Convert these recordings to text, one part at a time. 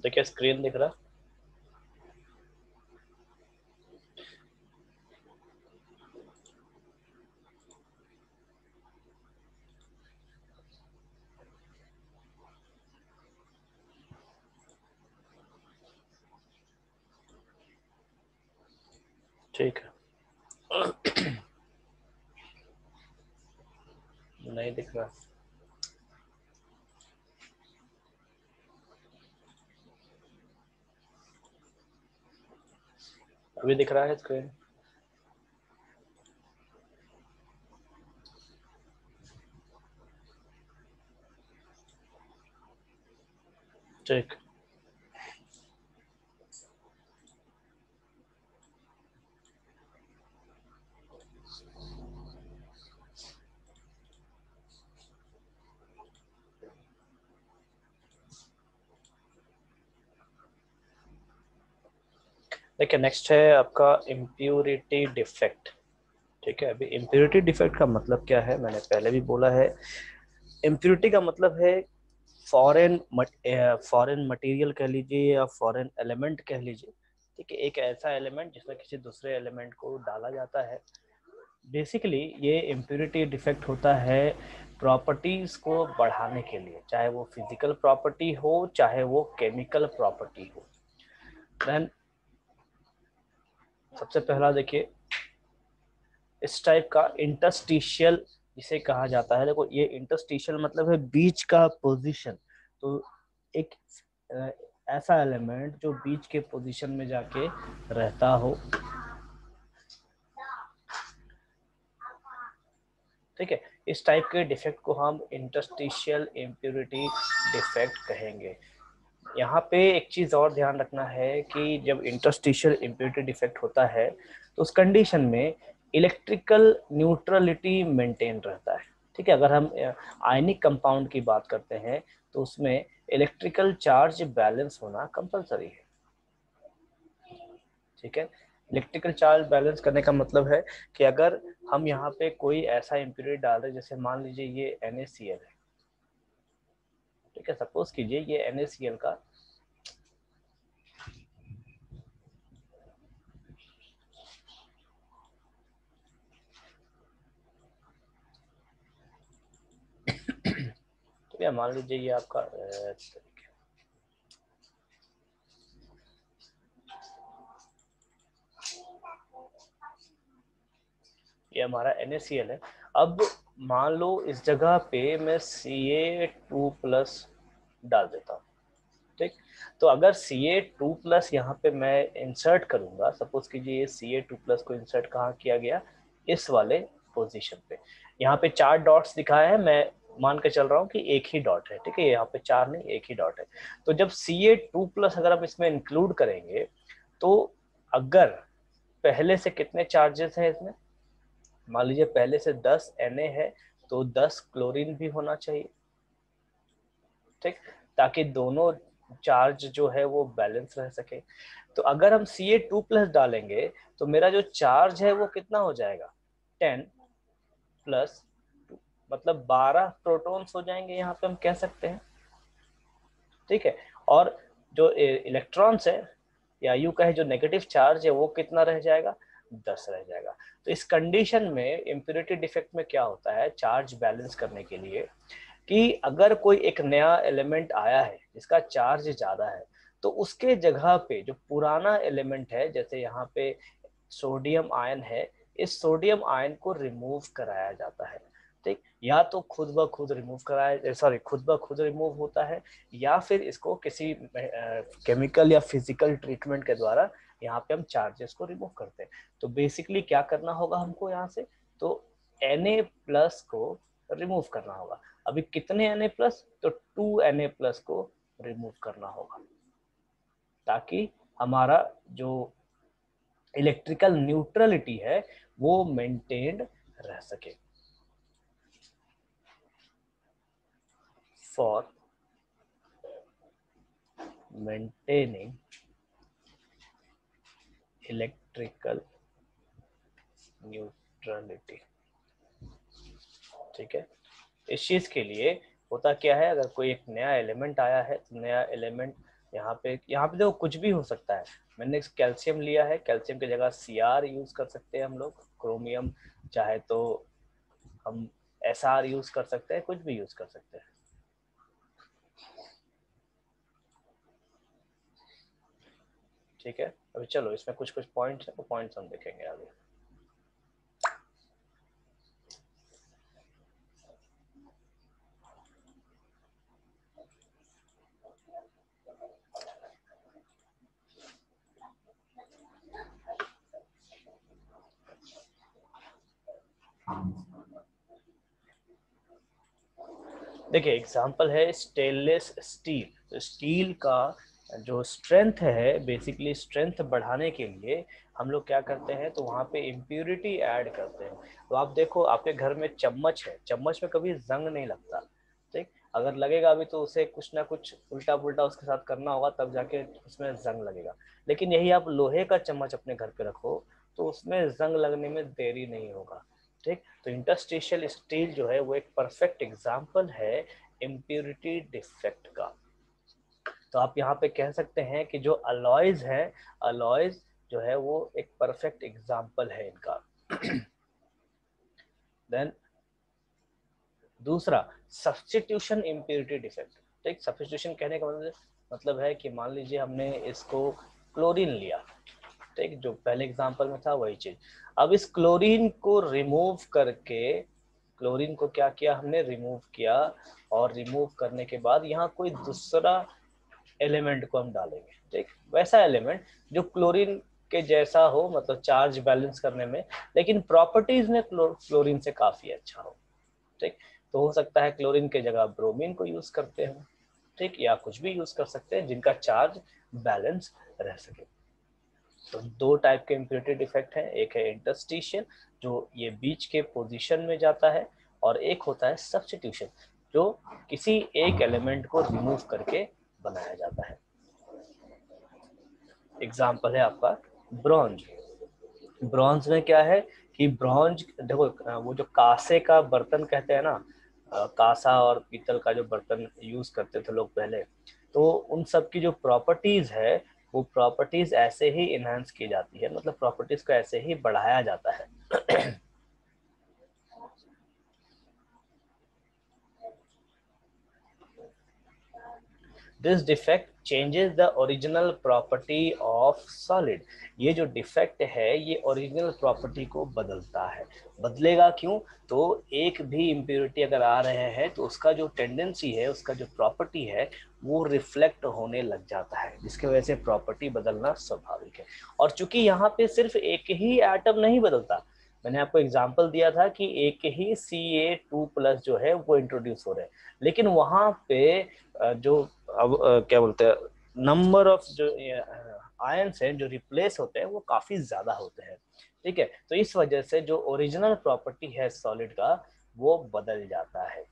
देखिए स्क्रीन दिख रहा। ठीक है, नहीं दिख रहा। अभी दिख रहा है स्क्रीन? ठीक। देखिए नेक्स्ट है आपका इम्प्योरिटी डिफेक्ट। ठीक है, अभी इम्प्योरिटी डिफेक्ट का मतलब क्या है, मैंने पहले भी बोला है। इम्प्योरिटी का मतलब है फॉरेन फॉरेन मटेरियल कह लीजिए या फॉरेन एलिमेंट कह लीजिए। ठीक है, एक ऐसा एलिमेंट जिसमें किसी दूसरे एलिमेंट को डाला जाता है। बेसिकली ये इम्प्योरिटी डिफेक्ट होता है प्रॉपर्टीज को बढ़ाने के लिए, चाहे वो फिजिकल प्रॉपर्टी हो चाहे वो केमिकल प्रॉपर्टी हो। देन सबसे पहला देखिए, इस टाइप का इंटरस्टिशियल जिसे कहा जाता है। देखो ये इंटरस्टिशियल मतलब है बीच का पोजीशन। तो एक ऐसा एलिमेंट जो बीच के पोजीशन में जाके रहता हो। ठीक है, इस टाइप के डिफेक्ट को हम इंटरस्टिशियल इम्प्योरिटी डिफेक्ट कहेंगे। यहाँ पे एक चीज और ध्यान रखना है कि जब इंटरस्टिशियल इम्प्योरिटी डिफेक्ट होता है तो उस कंडीशन में इलेक्ट्रिकल न्यूट्रलिटी मेंटेन रहता है। ठीक है, अगर हम आयनिक कंपाउंड की बात करते हैं तो उसमें इलेक्ट्रिकल चार्ज बैलेंस होना कंपलसरी है। ठीक है, इलेक्ट्रिकल चार्ज बैलेंस करने का मतलब है कि अगर हम यहाँ पे कोई ऐसा इम्प्योरिटी डाल रहे हैं, जैसे मान लीजिए ये NaCl है। ठीक है, सपोज कीजिए ये NaCl का ठीक है, मान लीजिए ये आपका ये हमारा NaCl है। अब मान लो इस जगह पे मैं Ca2+ डाल देता हूँ। ठीक, तो अगर Ca2+ यहाँ पे मैं इंसर्ट करूंगा, सपोज कीजिए ये Ca2+ को इंसर्ट कहाँ किया गया, इस वाले पोजीशन पे। यहाँ पे 4 डॉट्स दिखाए हैं, मैं मान के चल रहा हूँ कि एक ही डॉट है। ठीक है, यहाँ पे 4 नहीं, एक ही डॉट है। तो जब Ca2+ अगर हम इसमें इंक्लूड करेंगे तो अगर पहले से कितने चार्जेस हैं इसमें, मान लीजिए पहले से 10 Na है तो 10 क्लोरीन भी होना चाहिए। ठीक, ताकि दोनों चार्ज जो है वो बैलेंस रह सके। तो अगर हम Ca2+ डालेंगे तो मेरा जो चार्ज है वो कितना हो जाएगा, 10+2, मतलब 12 प्रोटॉन्स हो जाएंगे यहाँ पे हम कह सकते हैं। ठीक है, और जो इलेक्ट्रॉन्स है या यूं कहे जो नेगेटिव चार्ज है वो कितना रह जाएगा, 10 रह जाएगा। तो इस कंडीशन में इम्प्योरिटी डिफेक्ट में क्या होता है, चार्ज बैलेंस करने के लिए कि अगर कोई एक नया एलिमेंट आया है जिसका चार्ज ज्यादा है तो उसके जगह पे जो पुराना एलिमेंट है, जैसे यहाँ पे सोडियम आयन है, इस सोडियम आयन को रिमूव कराया जाता है। ठीक, या तो खुद ब खुद रिमूव कराया, सॉरी खुद ब खुद रिमूव होता है, या फिर इसको किसी केमिकल या फिजिकल ट्रीटमेंट के द्वारा यहाँ पे हम चार्जेस को रिमूव करते हैं। तो बेसिकली क्या करना होगा हमको यहाँ से, तो Na+ को रिमूव करना होगा। अभी कितने Na+, तो 2Na+ को रिमूव करना होगा ताकि हमारा जो इलेक्ट्रिकल न्यूट्रलिटी है वो मेंटेन्ड रह सके। For maintaining electrical neutrality. ठीक है, इस चीज के लिए होता क्या है, अगर कोई एक नया एलिमेंट आया है तो नया एलिमेंट यहाँ पे देखो कुछ भी हो सकता है। मैंने कैल्शियम लिया है, कैल्शियम की जगह Cr यूज कर सकते हैं हम लोग, क्रोमियम चाहे तो हम Sr यूज कर सकते हैं, कुछ भी यूज कर सकते हैं। ठीक है, अभी चलो इसमें कुछ कुछ पॉइंट्स है, वो पॉइंट्स हम देखेंगे आगे। देखिए एग्जांपल है स्टेनलेस स्टील। तो स्टील का जो स्ट्रेंथ है, बेसिकली स्ट्रेंथ बढ़ाने के लिए हम लोग क्या करते हैं, तो वहाँ पे इम्प्योरिटी ऐड करते हैं। तो आप देखो आपके घर में चम्मच है, चम्मच में कभी जंग नहीं लगता, ठीक। अगर लगेगा भी तो उसे कुछ ना कुछ उल्टा पुल्टा उसके साथ करना होगा, तब जाके उसमें जंग लगेगा। लेकिन यही आप लोहे का चम्मच अपने घर पे रखो तो उसमें जंग लगने में देरी नहीं होगा, ठीक। तो इंटरस्टिशियल स्टील जो है वो एक परफेक्ट एग्जांपल है इम्प्योरिटी डिफेक्ट का। तो आप यहाँ पे कह सकते हैं कि जो अलॉयज है, अलॉयज जो है वो एक परफेक्ट एग्जांपल है इनका। देन दूसरा, सब्स्टिट्यूशन इम्प्योरिटी डिफेक्ट। ठीक, सब्स्टिट्यूशन कहने का मतलब है कि मान लीजिए हमने इसको क्लोरीन लिया, ठीक, जो पहले एग्जांपल में था वही चीज। अब इस क्लोरीन को रिमूव करके, क्लोरीन को क्या किया हमने, रिमूव किया, और रिमूव करने के बाद यहाँ कोई दूसरा एलिमेंट को हम डालेंगे, ठीक, वैसा एलिमेंट जो क्लोरीन के जैसा हो, मतलब चार्ज बैलेंस करने में, लेकिन प्रॉपर्टीज में क्लोरीन से काफी अच्छा हो, ठीक। तो हो सकता है क्लोरीन के जगह ब्रोमीन को यूज करते हैं, ठीक, या कुछ भी यूज कर सकते हैं जिनका चार्ज बैलेंस रह सके। तो दो टाइप के इम्प्योरिटी डिफेक्ट है, एक है इंटरस्टिशियल जो ये बीच के पोजीशन में जाता है, और एक होता है सब्स्टिट्यूशन जो किसी एक एलिमेंट को रिमूव करके बनाया जाता है। एग्जाम्पल है आपका ब्रॉन्ज। ब्रॉन्ज में क्या है कि ब्रॉन्ज देखो, वो जो कांसे का बर्तन कहते हैं ना, कांसा और पीतल का जो बर्तन यूज करते थे लोग पहले, तो उन सब की जो प्रॉपर्टीज है वो प्रॉपर्टीज ऐसे ही इनहेंस की जाती है, मतलब प्रॉपर्टीज को ऐसे ही बढ़ाया जाता है। This defect changes the original property of solid. ये जो डिफेक्ट है ये ओरिजिनल प्रॉपर्टी को बदलता है। बदलेगा क्यों, तो एक भी इम्प्योरिटी अगर आ रहे हैं तो उसका जो टेंडेंसी है, उसका जो प्रॉपर्टी है वो रिफ्लेक्ट होने लग जाता है, जिसकी वजह से प्रॉपर्टी बदलना स्वाभाविक है। और चूंकि यहाँ पे सिर्फ एक ही एटम नहीं बदलता, मैंने आपको एग्जांपल दिया था कि एक ही Ca2+ जो है वो इंट्रोड्यूस हो रहे हैं, लेकिन वहां पे जो अब क्या बोलते हैं, नंबर ऑफ जो आयंस हैं जो रिप्लेस होते हैं वो काफी ज्यादा होते हैं, ठीक है। तो इस वजह से जो ओरिजिनल प्रॉपर्टी है सॉलिड का वो बदल जाता है।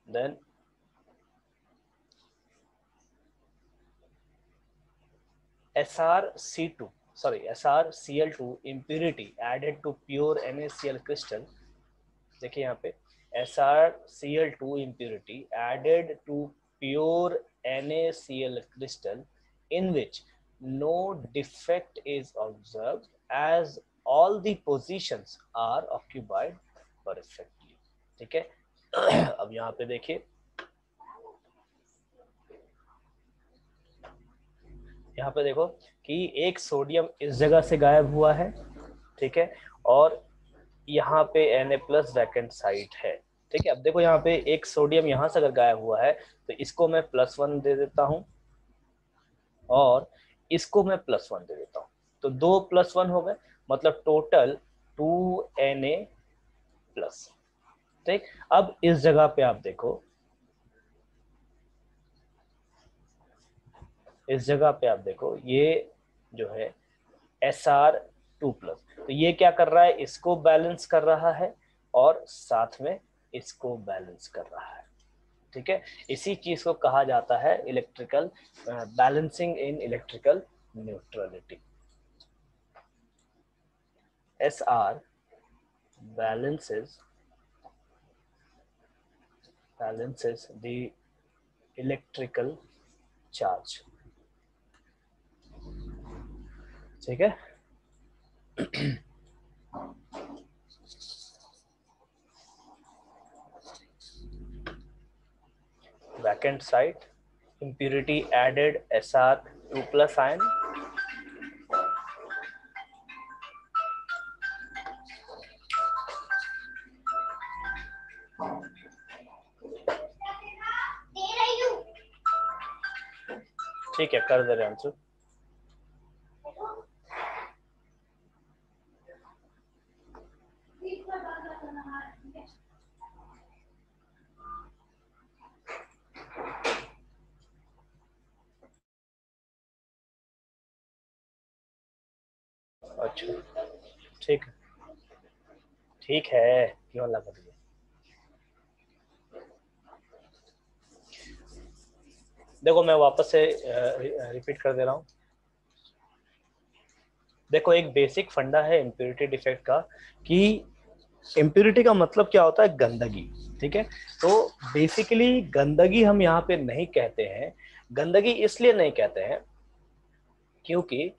Then SrC2 impurity added to pure NaCl crystal। देखिए यहाँ पे SrCl2 impurity added to pure NaCl crystal in which no defect is observed as all the positions are occupied perfectly, ठीक है। अब यहाँ पे देखिए, यहाँ पे देखो कि एक सोडियम इस जगह से गायब हुआ है, ठीक है, और यहाँ पे Na+ वैकेंट साइट है, ठीक है। अब देखो यहाँ पे एक सोडियम यहाँ से अगर गायब हुआ है तो इसको मैं +1 दे देता हूँ, और इसको मैं +1 दे देता हूँ, तो 2+1 हो गए, मतलब टोटल 2Na+, ठीक। अब इस जगह पे आप देखो, इस जगह पे आप देखो ये जो है Sr2+, तो ये क्या कर रहा है, इसको बैलेंस कर रहा है और साथ में इसको बैलेंस कर रहा है, ठीक है। इसी चीज को कहा जाता है electrical balancing in electrical neutrality. Sr balances the electrical charge. ठीक है, vacant site, impurity added Sr2 plus ion, ठीक है कर दे रहे आंसर। अच्छा ठीक है, ठीक है, क्यों लगा दिया। देखो मैं वापस से रिपीट कर दे रहा हूँ। देखो एक बेसिक फंडा है इम्प्योरिटी डिफेक्ट का कि इम्प्योरिटी का मतलब क्या होता है, गंदगी। ठीक है, तो बेसिकली गंदगी हम यहाँ पे नहीं कहते हैं। गंदगी इसलिए नहीं कहते हैं क्योंकि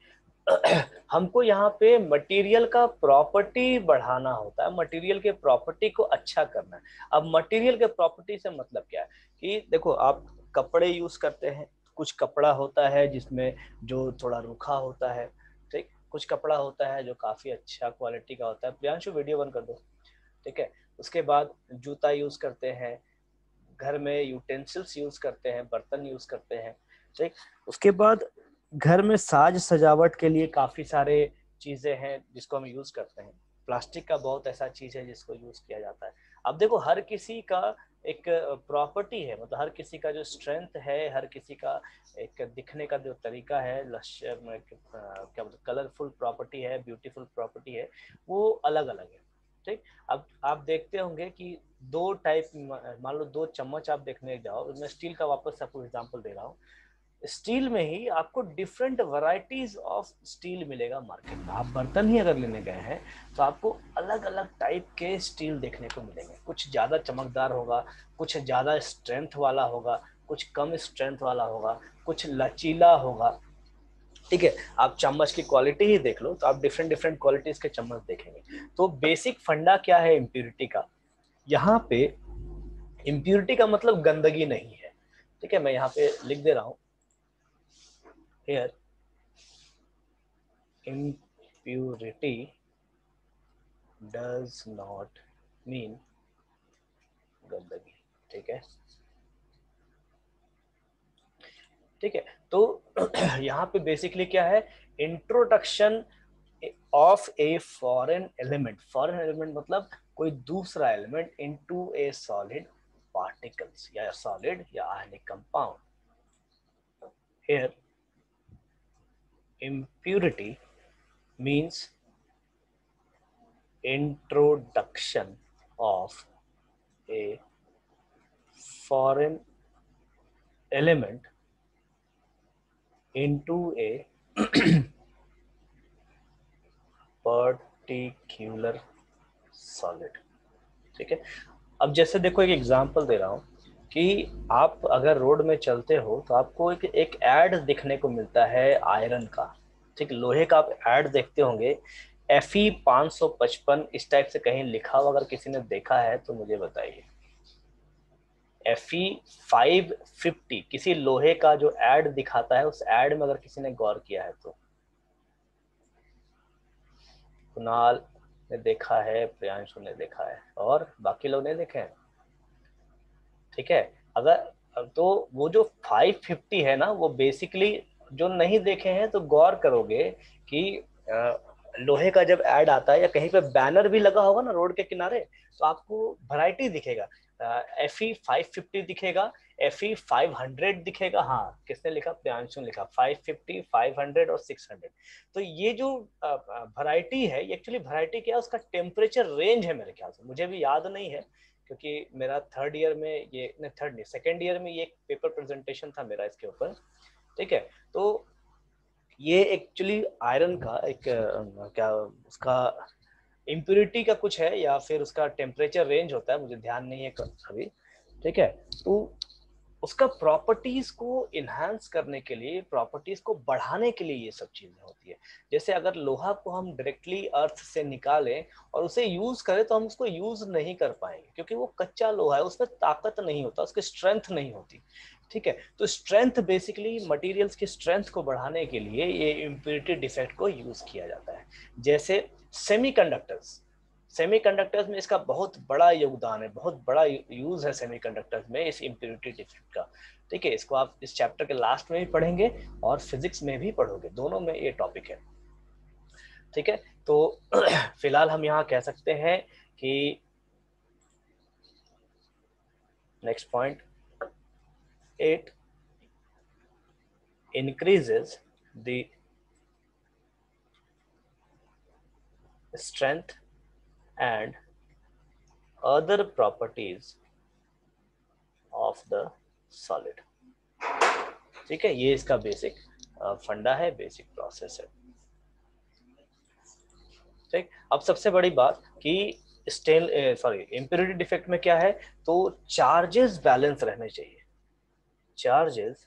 हमको यहाँ पे मटेरियल का प्रॉपर्टी बढ़ाना होता है, मटेरियल के प्रॉपर्टी को अच्छा करना है। अब मटेरियल के प्रॉपर्टी से मतलब क्या है कि देखो आप कपड़े यूज करते हैं, कुछ कपड़ा होता है जिसमें जो थोड़ा रूखा होता है, ठीक, कुछ कपड़ा होता है जो काफी अच्छा क्वालिटी का होता है। प्रियांशु वीडियो बंद कर दो। ठीक है, उसके बाद जूता यूज करते हैं, घर में यूटेंसिल्स यूज करते हैं, बर्तन यूज करते हैं। ठीक, उसके बाद घर में साज सजावट के लिए काफी सारे चीजें हैं जिसको हम यूज करते हैं। प्लास्टिक का बहुत ऐसा चीज है जिसको यूज किया जाता है। अब देखो हर किसी का एक प्रॉपर्टी है, मतलब हर किसी का जो स्ट्रेंथ है, हर किसी का एक दिखने का जो तरीका है, क्या बोलते कलरफुल प्रॉपर्टी है, ब्यूटीफुल प्रॉपर्टी है, वो अलग अलग है। ठीक, अब आप देखते होंगे कि दो टाइप, मान लो दो चम्मच आप देखने जाओ, मैं स्टील का वापस आपको एग्जांपल दे रहा हूँ। स्टील में ही आपको डिफरेंट वैरायटीज ऑफ स्टील मिलेगा मार्केट में। आप बर्तन ही अगर लेने गए हैं तो आपको अलग अलग टाइप के स्टील देखने को मिलेंगे। कुछ ज्यादा चमकदार होगा, कुछ ज्यादा स्ट्रेंथ वाला होगा, कुछ कम स्ट्रेंथ वाला होगा, कुछ लचीला होगा। ठीक है, आप चम्मच की क्वालिटी ही देख लो तो आप डिफरेंट डिफरेंट क्वालिटीज के चम्मच देखेंगे। तो बेसिक फंडा क्या है इम्प्यूरिटी का, यहाँ पे इम्प्यूरिटी का मतलब गंदगी नहीं है। ठीक है, मैं यहाँ पे लिख दे रहा हूँ, here impurity does not mean गंदगी। ठीक है, ठीक है, तो यहाँ पे बेसिकली क्या है, introduction of a foreign element. Foreign element मतलब कोई दूसरा एलिमेंट इनटू ए सॉलिड पार्टिकल्स या सॉलिड या ionic compound. Here impurity means introduction of a foreign element into a particular solid। ठीक है, अब जैसे देखो एक एग्जांपल दे रहा हूँ कि आप अगर रोड में चलते हो तो आपको एक ऐड दिखने को मिलता है आयरन का। ठीक, लोहे का आप ऐड देखते होंगे, FE 555 इस टाइप से कहीं लिखा हुआ अगर किसी ने देखा है तो मुझे बताइए। FE 550 किसी लोहे का जो ऐड दिखाता है, उस ऐड में अगर किसी ने गौर किया है तो। कुणाल ने देखा है, प्रियांशु ने देखा है, और बाकी लोग ने देखे हैं। ठीक है, अगर तो वो जो 550 है ना, वो बेसिकली जो नहीं देखे हैं तो गौर करोगे कि लोहे का जब ऐड आता है या कहीं पे बैनर भी लगा होगा ना रोड के किनारे, तो आपको वैरायटी दिखेगा। FE 550 दिखेगा, FE 500 दिखेगा। हाँ, किसने लिखा, प्रियांशु ने लिखा 550, 500 और 600। तो ये जो वैरायटी है, एक्चुअली वैरायटी क्या है, उसका टेम्परेचर रेंज है मेरे ख्याल से, मुझे भी याद नहीं है क्योंकि मेरा थर्ड ईयर में ये, नहीं थर्ड नहीं, सेकेंड ईयर में ये एक पेपर प्रेजेंटेशन था मेरा इसके ऊपर। ठीक है, तो ये एक्चुअली आयरन का एक क्या उसका इम्प्योरिटी का कुछ है या फिर उसका टेम्परेचर रेंज होता है, मुझे ध्यान नहीं है अभी। ठीक है, तो उसका प्रॉपर्टीज को इनहांस करने के लिए, प्रॉपर्टीज को बढ़ाने के लिए ये सब चीजें होती है। जैसे अगर लोहा को हम डायरेक्टली अर्थ से निकालें और उसे यूज करें तो हम उसको यूज नहीं कर पाएंगे, क्योंकि वो कच्चा लोहा है, उसमें ताकत नहीं होता, उसकी स्ट्रेंथ नहीं होती। ठीक है, तो स्ट्रेंथ बेसिकली मटेरियल्स की स्ट्रेंथ को बढ़ाने के लिए ये इम्प्योरिटी डिफेक्ट को यूज किया जाता है। जैसे सेमीकंडक्टर्स, सेमीकंडक्टर्स में इसका बहुत बड़ा योगदान है, बहुत बड़ा यूज है सेमीकंडक्टर्स में इस इम्प्योरिटी डिफेक्ट का। ठीक है, इसको आप इस चैप्टर के लास्ट में भी पढ़ेंगे और फिजिक्स में भी पढ़ोगे, दोनों में ये टॉपिक है। ठीक है, तो फिलहाल हम यहाँ कह सकते हैं कि next point 8 increases the strength and other properties of the solid। ठीक है, ये इसका बेसिक फंडा है, बेसिक प्रोसेस है। ठीक, अब सबसे बड़ी बात कि इम्प्योरिटी डिफेक्ट में क्या है, तो चार्जेस बैलेंस रहने चाहिए। Charges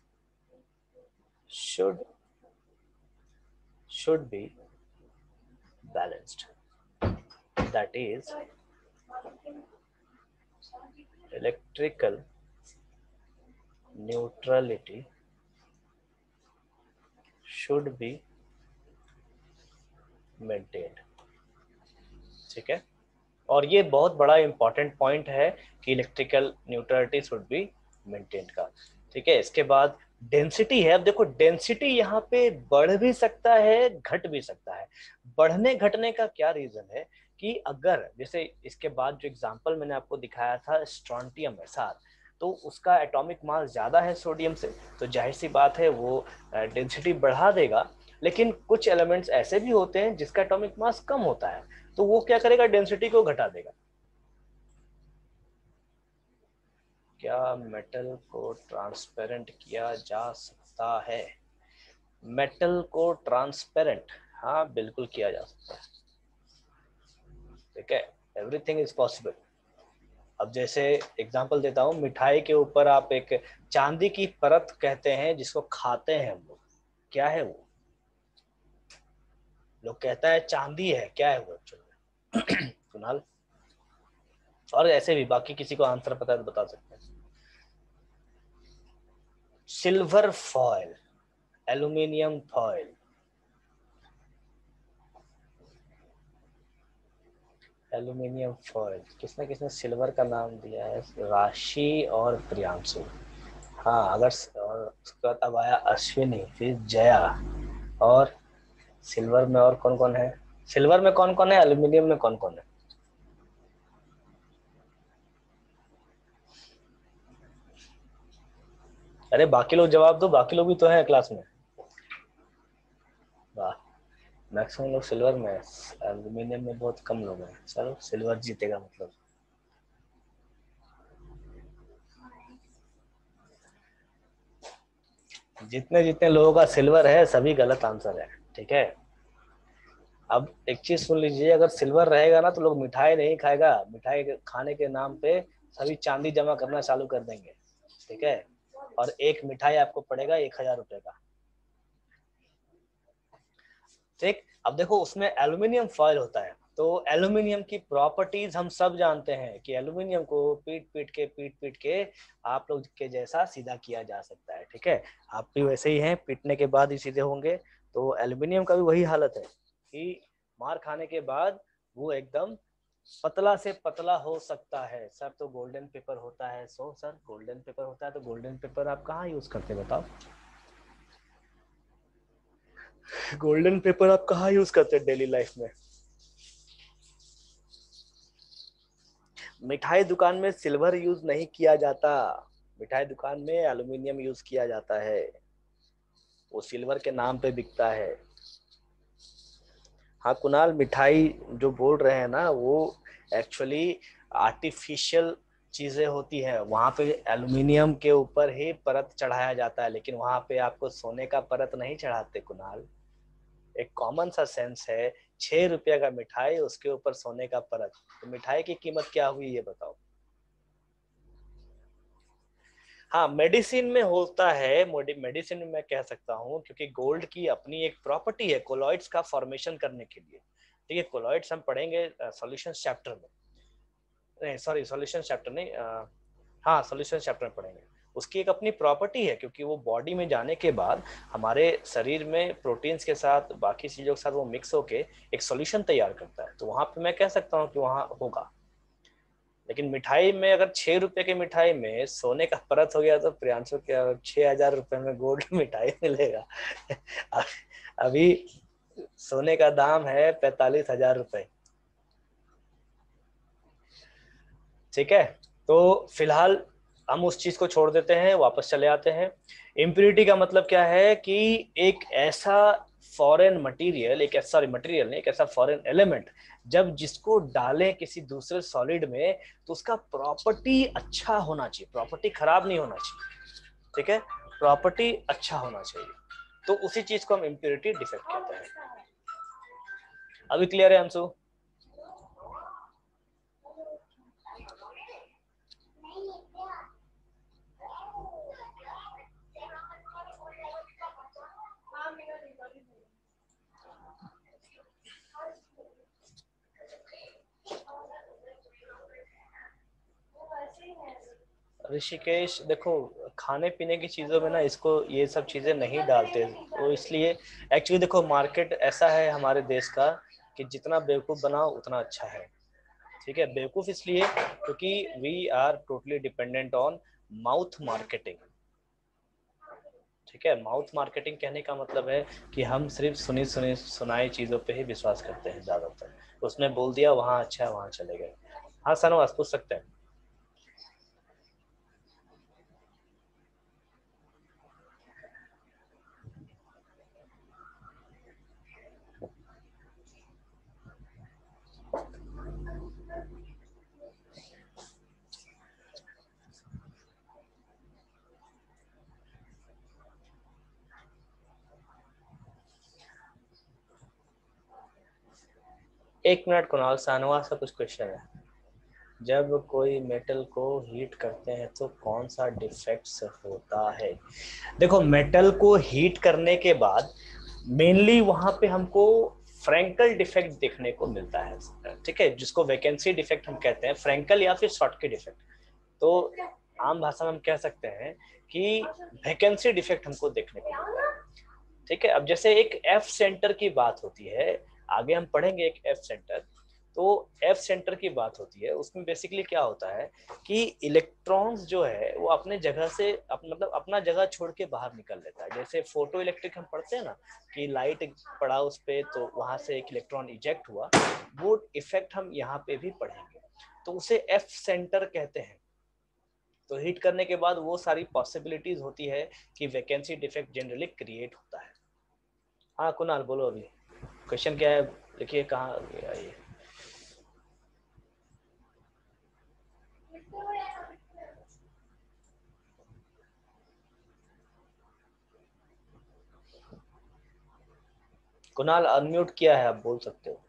should be balanced, that is electrical neutrality should be maintained। ठीक है, और ये बहुत बड़ा इंपॉर्टेंट पॉइंट है कि electrical neutrality should be maintain का। ठीक है, इसके बाद डेंसिटी है। अब देखो डेंसिटी यहाँ पे बढ़ भी सकता है, घट भी सकता है। बढ़ने घटने का क्या रीजन है कि अगर जैसे इसके बाद जो एग्जांपल मैंने आपको दिखाया था स्ट्रोंटियम एसआर, तो उसका एटॉमिक मास ज्यादा है सोडियम से, तो जाहिर सी बात है वो डेंसिटी बढ़ा देगा। लेकिन कुछ एलिमेंट्स ऐसे भी होते हैं जिसका एटॉमिक मास कम होता है, तो वो क्या करेगा, डेंसिटी को घटा देगा। क्या मेटल को ट्रांसपेरेंट किया जा सकता है? मेटल को ट्रांसपेरेंट, हाँ बिल्कुल किया जा सकता है। ठीक है, एवरीथिंग इज पॉसिबल। अब जैसे एग्जांपल देता हूँ, मिठाई के ऊपर आप एक चांदी की परत कहते हैं जिसको खाते हैं हम लोग, क्या है वो? लोग कहता है चांदी है, क्या है वो एक्चुअली? कुणाल, और ऐसे भी बाकी किसी को आंसर पता है तो बता सकते हैं। Silver foil, aluminium foil. Aluminium foil किसने किसने सिल्वर का नाम दिया है? राशि और प्रियांशु। हाँ, अगर और उसके बाद अब आया अश्विनी, फिर जया, और सिल्वर में और कौन कौन है? सिल्वर में कौन कौन है, एल्यूमिनियम में कौन कौन है? अरे बाकी लोग जवाब दो, बाकी लोग भी तो हैं क्लास में। वाह, मैक्सिमम लोग सिल्वर में है, एल्यूमिनियम में बहुत कम लोग हैं। चलो सिल्वर जीतेगा मतलब। जितने जितने लोगों का सिल्वर है सभी गलत आंसर है। ठीक है, अब एक चीज सुन लीजिए, अगर सिल्वर रहेगा ना तो लोग मिठाई नहीं खाएगा, मिठाई खाने के नाम पे सभी चांदी जमा करना चालू कर देंगे। ठीक है, और एक मिठाई आपको पड़ेगा 1000 रुपए का। ठीक, अब देखो उसमें एल्यूमिनियम फॉयल होता है, तो एल्यूमिनियम की प्रॉपर्टीज हम सब जानते हैं कि एल्यूमिनियम को पीट पीट के आप लोग के जैसा सीधा किया जा सकता है। ठीक है, आप भी वैसे ही हैं, पीटने के बाद ही सीधे होंगे। तो एल्यूमिनियम का भी वही हालत है कि मार खाने के बाद वो एकदम पतला से पतला हो सकता है। सर तो गोल्डन पेपर होता है, सो सर गोल्डन पेपर होता है, तो गोल्डन पेपर आप कहाँ यूज करते बताओ? गोल्डन पेपर आप कहाँ यूज करते हैं डेली लाइफ में? मिठाई दुकान में सिल्वर यूज नहीं किया जाता, मिठाई दुकान में एल्यूमिनियम यूज किया जाता है, वो सिल्वर के नाम पे बिकता है। हाँ कुणाल, मिठाई जो बोल रहे हैं ना वो एक्चुअली आर्टिफिशियल चीजें होती है, वहां पे एल्यूमिनियम के ऊपर ही परत चढ़ाया जाता है, लेकिन वहां पे आपको सोने का परत नहीं चढ़ाते कुणाल। एक कॉमन सा सेंस है, 6 रुपया का मिठाई, उसके ऊपर सोने का परत, तो मिठाई की कीमत क्या हुई ये बताओ? हाँ मेडिसिन में होता है, मेडिसिन में मैं कह सकता हूँ, क्योंकि गोल्ड की अपनी एक प्रॉपर्टी है कोलॉइड्स का फॉर्मेशन करने के लिए। ठीक है, कोलॉइड्स हम पढ़ेंगे सॉल्यूशन चैप्टर में, नहीं सॉरी सॉल्यूशन चैप्टर नहीं, हाँ सॉल्यूशन चैप्टर में पढ़ेंगे। उसकी एक अपनी प्रॉपर्टी है, क्योंकि वो बॉडी में जाने के बाद हमारे शरीर में प्रोटीन्स के साथ बाकी चीजों के साथ वो मिक्स होके एक सॉल्यूशन तैयार करता है, तो वहां पे मैं कह सकता हूँ कि वहाँ होगा। लेकिन मिठाई में अगर 6 रुपए की मिठाई में सोने का परत हो गया तो प्रियांशु क्या 6,000 रुपए में गोल्ड मिठाई मिलेगा? अभी सोने का दाम है 45,000 रुपए। ठीक है, तो फिलहाल हम उस चीज को छोड़ देते हैं, वापस चले आते हैं। इम्प्योरिटी का मतलब क्या है कि एक ऐसा फॉरेन मटेरियल, एक ऐसा सॉरी मटेरियल नहीं, एक ऐसा फॉरेन एलिमेंट जब जिसको डालें किसी दूसरे सॉलिड में तो उसका प्रॉपर्टी अच्छा होना चाहिए, प्रॉपर्टी खराब नहीं होना चाहिए। ठीक है, प्रॉपर्टी अच्छा होना चाहिए, तो उसी चीज को हम इम्प्योरिटी डिफेक्ट कहते हैं। अभी क्लियर है अंशु? ऋषिकेश देखो, खाने पीने की चीजों में ना इसको ये सब चीजें नहीं डालते, तो इसलिए एक्चुअली देखो मार्केट ऐसा है हमारे देश का कि जितना बेवकूफ बनाओ उतना अच्छा है। ठीक है, बेवकूफ इसलिए क्योंकि we are totally dependent on mouth marketing. ठीक है, माउथ मार्केटिंग कहने का मतलब है कि हम सिर्फ सुनी सुनी सुनाई चीजों पे ही विश्वास करते हैं ज्यादातर। उसने बोल दिया वहां अच्छा है वहां चले गए। हाँ सनवास पूछ सकते हैं। एक मिनट कुणाल, शाहनवाज का कुछ क्वेश्चन है। जब कोई मेटल को हीट करते हैं तो कौन सा डिफेक्ट्स होता है? देखो मेटल को हीट करने के बाद मेनली वहां पे हमको फ्रैंकल डिफेक्ट देखने को मिलता है। ठीक है, जिसको वैकेंसी डिफेक्ट हम कहते हैं, फ्रैंकल या फिर शॉर्टकी डिफेक्ट। तो आम भाषा में हम कह सकते हैं कि वैकेंसी डिफेक्ट हमको देखने को मिलता है। ठीक है, अब जैसे एक एफ सेंटर की बात होती है, आगे हम पढ़ेंगे एक एफ सेंटर। तो एफ सेंटर की बात होती है, उसमें बेसिकली क्या होता है कि इलेक्ट्रॉन्स जो है वो अपने जगह से मतलब अपना जगह छोड़ के बाहर निकल लेता है। जैसे फोटो इलेक्ट्रिक हम पढ़ते हैं ना कि लाइट पड़ा उस पे तो वहां से एक इलेक्ट्रॉन इजेक्ट हुआ, वो इफेक्ट हम यहाँ पे भी पढ़ेंगे, तो उसे एफ सेंटर कहते हैं। तो हीट करने के बाद वो सारी पॉसिबिलिटीज होती है कि वैकेंसी डिफेक्ट जनरली क्रिएट होता है। हाँ कुणाल बोलो, अभी क्वेश्चन क्या है? देखिए कहाँ गया ये। कुणाल अनम्यूट किया है, आप बोल सकते हो।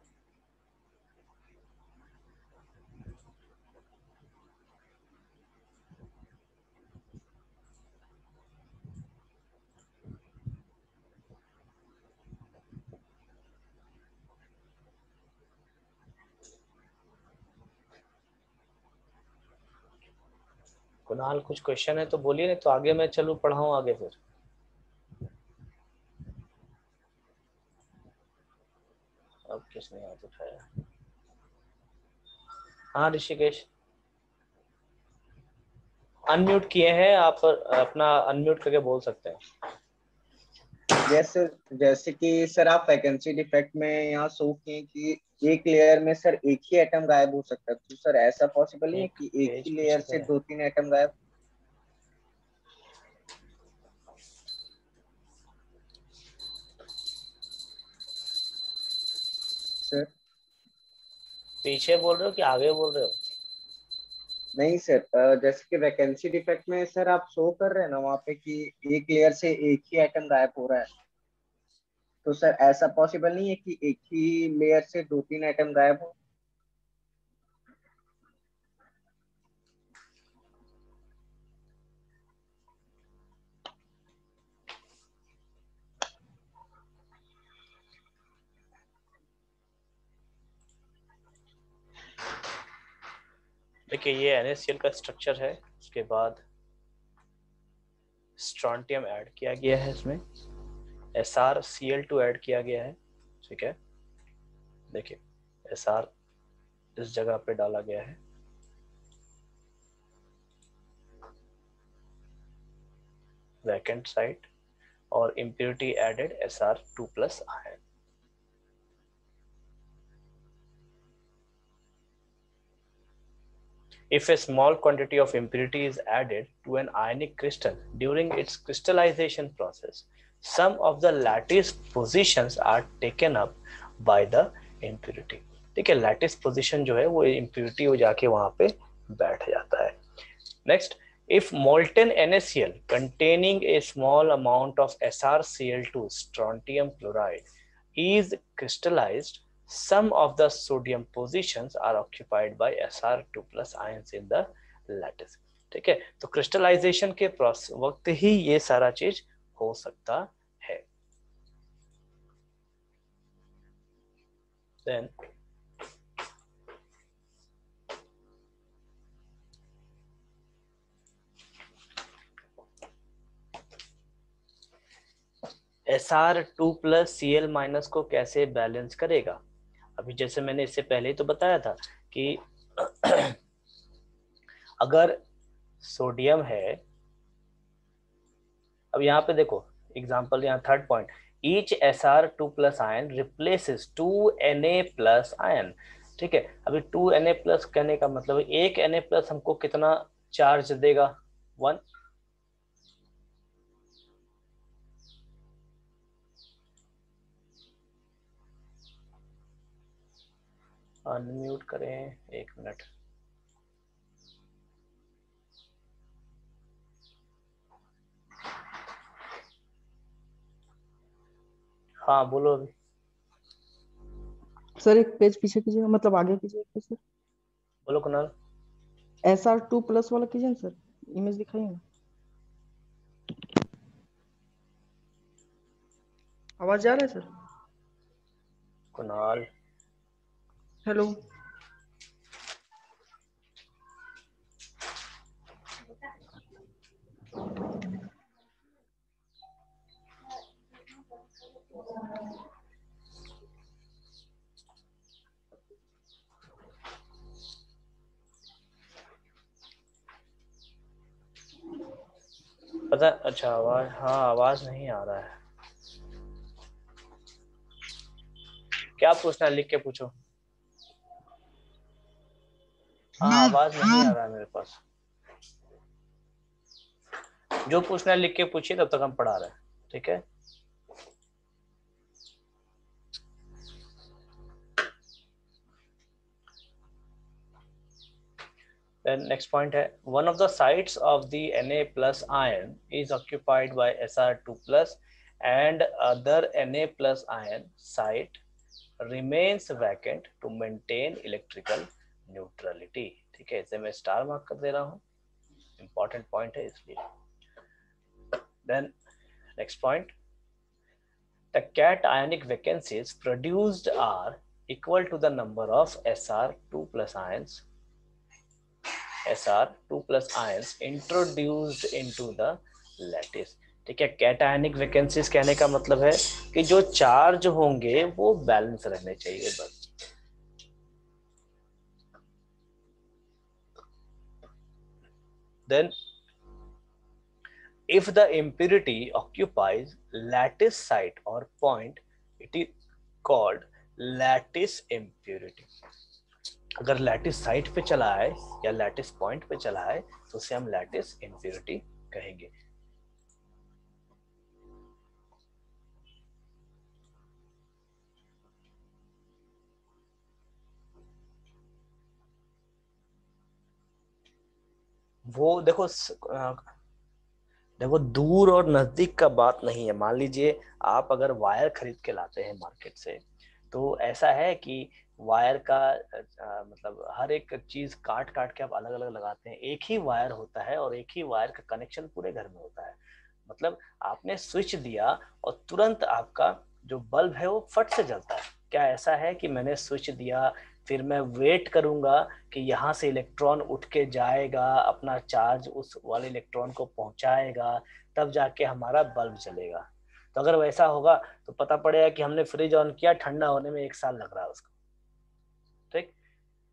कुणाल कुछ क्वेश्चन है तो बोलिए, नहीं तो आगे मैं चलूँ पढ़ाऊँ आगे फिर। अब किसने हाथ उठाया? हाँ ऋषिकेश, अनम्यूट किए हैं आप, अपना अनम्यूट करके बोल सकते हैं। जैसे जैसे कि सर आप वैकेंसी डिफेक्ट में यहाँ शो किए कि एक लेयर में सर एक ही एटम गायब हो सकता है, तो सर ऐसा पॉसिबल नहीं है एक कि एक पेज ही लेयर पीछे से करें। दो तीन एटम गायब? सर पीछे बोल रहे हो कि आगे बोल रहे हो? नहीं सर, जैसे कि वैकेंसी डिफेक्ट में सर आप शो कर रहे हैं ना वहाँ पे कि एक लेयर से एक ही एटम गायब हो रहा है, तो सर ऐसा पॉसिबल नहीं है कि एक ही लेयर से दो तीन एटम गायब हो? देखिए ये NaCl का स्ट्रक्चर है, उसके बाद स्ट्रॉन्टियम ऐड किया गया है, इसमें SrCl2 ऐड किया गया है, ठीक है। देखिए Sr इस जगह पे डाला गया है, वैकेंट साइट, और impurity added Sr2 plus ion. If a small quantity of impurity is added to an ionic crystal during its crystallization process, some of the lattice positions are taken up by the impurity. ठीक है, lattice position जो है वो impurity हो जाके वहां पे बैठ जाता है। Next, if molten NaCl containing a small amount of SrCl2 strontium chloride is crystallized, some of the sodium positions are occupied by Sr2 plus ions in the lattice. ठीक है, तो क्रिस्टलाइजेशन के वक्त ही ये सारा चीज हो सकता है। Then Sr2 plus Cl minus को कैसे बैलेंस करेगा? अभी जैसे मैंने इससे पहले ही तो बताया था कि अगर सोडियम है, अब यहाँ पे देखो एग्जांपल, यहाँ third point, each Sr2 plus ion replaces 2Na plus ion. ठीक है, अभी 2Na प्लस कहने का मतलब एक Na प्लस हमको कितना चार्ज देगा? 1। अनम्यूट करें, एक मिनट। हाँ बोलो अभी। सर एक पेज पीछे कीजिएगा, मतलब आगे कीजिएगा सर। बोलो कुणाल। SR2 प्लस वाला कीजिए ना सर, इमेज दिखाइए ना। आवाज जा रहा है सर? कुणाल हेलो। पता, अच्छा आवाज, हाँ आवाज नहीं आ रहा है। क्या पूछना है लिख के पूछो। हाँ आवाज नहीं आ रहा है मेरे पास। जो पूछना है लिख के पूछिए, तब तक हम पढ़ा रहे हैं, ठीक है। Then next point है, one of the sites of the Na plus ion is occupied by Sr2 plus and other Na plus ion site remains vacant to maintain electrical neutrality। ठीक है, इसे मैं स्टार मार्क कर दे रहा हूँ, important point है इसलिए। Then next point, the cationic vacancies produced are equal to the number of Sr2 plus ions introduced into the lattice। ठीक है, कैटायनिक वैकेंसीज कहने का मतलब है कि जो चार्ज होंगे वो बैलेंस रहने चाहिए बस। Then if the impurity occupies lattice site or point, it is called lattice impurity। अगर लैटिस साइट पे चला है या लैटिस पॉइंट पे चला है तो उसे हम लैटिस इम्प्योरिटी कहेंगे। वो देखो देखो दूर और नजदीक का बात नहीं है। मान लीजिए आप अगर वायर खरीद के लाते हैं मार्केट से, तो ऐसा है कि वायर का मतलब हर एक चीज काट काट के आप अलग अलग लगाते हैं, एक ही वायर होता है और एक ही वायर का कनेक्शन पूरे घर में होता है। मतलब आपने स्विच दिया और तुरंत आपका जो बल्ब है वो फट से जलता है, क्या ऐसा है कि मैंने स्विच दिया फिर मैं वेट करूंगा कि यहाँ से इलेक्ट्रॉन उठ के जाएगा, अपना चार्ज उस वाले इलेक्ट्रॉन को पहुंचाएगा, तब जाके हमारा बल्ब जलेगा? तो अगर वैसा होगा तो पता पड़ेगा कि हमने फ्रिज ऑन किया, ठंडा होने में 1 साल लग रहा है उसको। ठीक,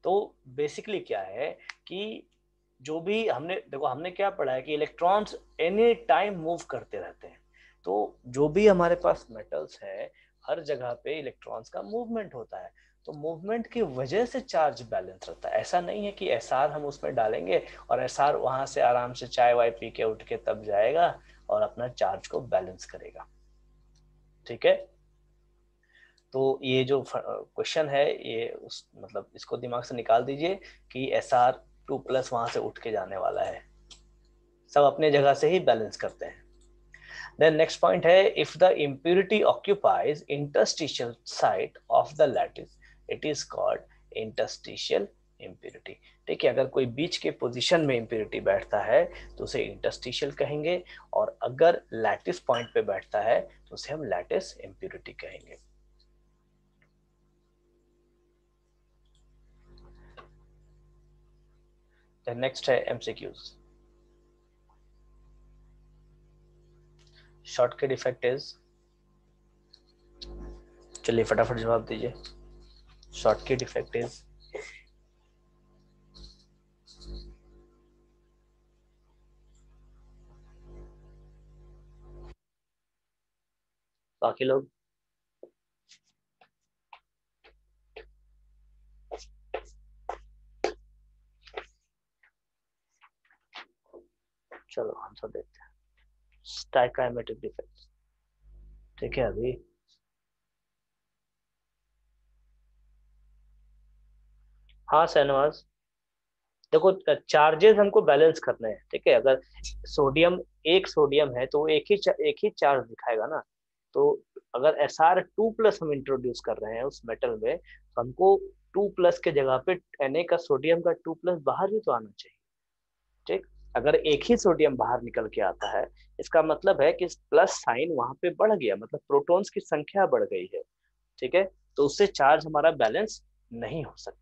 तो बेसिकली क्या है कि जो भी हमने देखो, हमने क्या पढ़ा है कि इलेक्ट्रॉन्स एनी टाइम मूव करते रहते हैं। तो जो भी हमारे पास मेटल्स है, हर जगह पे इलेक्ट्रॉन्स का मूवमेंट होता है। तो मूवमेंट की वजह से चार्ज बैलेंस रहता है। ऐसा नहीं है कि एसआर हम उसमें डालेंगे और एसआर वहां से आराम से चाय वाय पी के उठ के तब जाएगा और अपना चार्ज को बैलेंस करेगा। ठीक है, तो ये जो क्वेश्चन है ये उस मतलब इसको दिमाग से निकाल दीजिए कि Sr2+ वहां से उठ के जाने वाला है, सब अपने जगह से ही बैलेंस करते हैं। देन नेक्स्ट पॉइंट है, if the impurity occupies interstitial site of the lattice it is called interstitial impurity. ठीक है, अगर कोई बीच के पोजीशन में इम्प्यूरिटी बैठता है तो उसे इंटरस्टिशियल कहेंगे, और अगर लैटिस पॉइंट पे बैठता है तो उसे हम लैटिस इम्प्यूरिटी कहेंगे। नेक्स्ट है MCQs। शॉर्टकट इफेक्ट इज, चलिए फटाफट जवाब दीजिए। शॉर्टकट इफेक्ट इज बाकी लोग चलो आंसर देखते हैं। स्टाइकाइमेट्रिक इफेक्ट। ठीक है, अभी हाँ शहनवाज, देखो चार्जेस हमको बैलेंस करने हैं। ठीक है, अगर सोडियम एक सोडियम है तो वो एक ही चार्ज दिखाएगा ना। तो अगर Sr2+ हम इंट्रोड्यूस कर रहे हैं उस मेटल में, तो हमको 2+ के जगह पे Na का सोडियम का 2+ बाहर भी तो आना चाहिए। ठीक, अगर एक ही सोडियम बाहर निकल के आता है, इसका मतलब है कि प्लस साइन वहां पे बढ़ गया, मतलब प्रोटॉन्स की संख्या बढ़ गई है। ठीक है, तो उससे चार्ज हमारा बैलेंस नहीं हो सकता।